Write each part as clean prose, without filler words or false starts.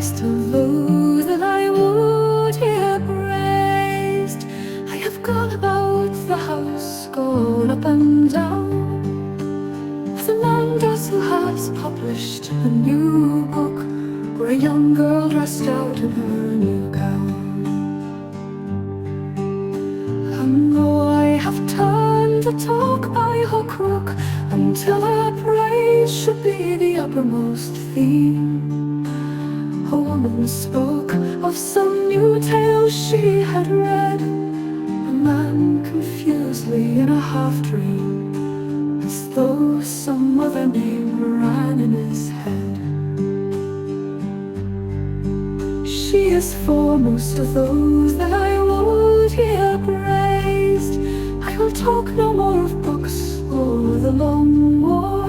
praise to those that I would hear praised. I have gone about the house, gone up and down, as a man does who has published a new book, or a young girl dressed out in her new gown. And though I have turned the talk by hook crook, until her praise should be the uppermost theme, a woman spoke of some new tale she had read, a man confusedly in a half-dream, as though some other name ran in his head. She is foremost of those that I would hear praised. I will talk no more of books or the long war,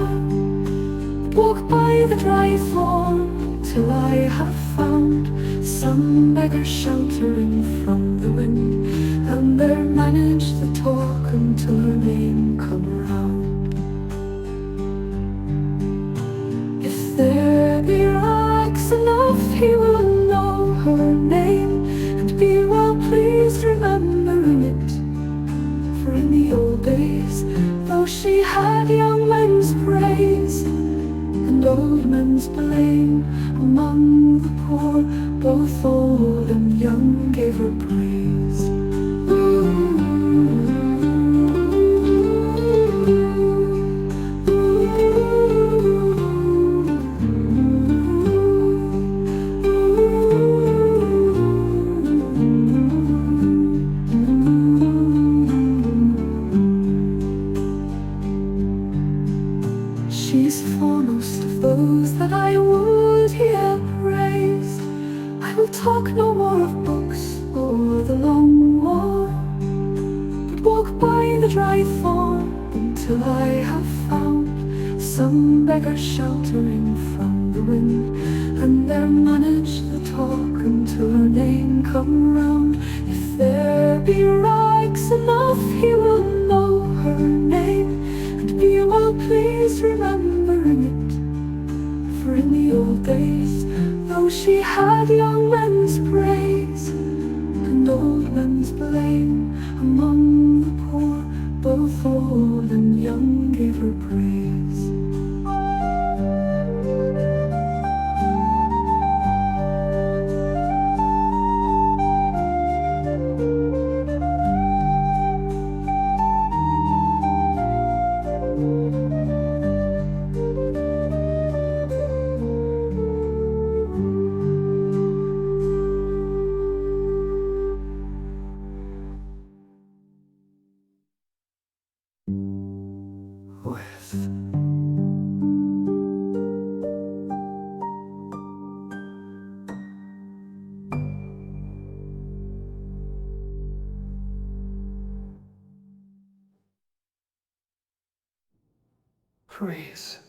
but walk by the dry thorn till I have found some beggar sheltering from the wind, and there manage the talk until her name come round. If there be rags enough, he will know her name, and be well pleased remembering it. For in the old days, though she had young men's praise and old men's blame, among the poor both old and young gave her praise. She's foremost of those that I would hear praised. I will talk no more of books or the long war, but walk by the dry thorn until I have found some beggar sheltering from the wind, and there manage the talk until her name come round. If there be rags enough, he will know her name, and be well pleased remembering it. For in the old days, though she had young men's praise and old men's blame, among the poor both old and young gave her praise. With praise.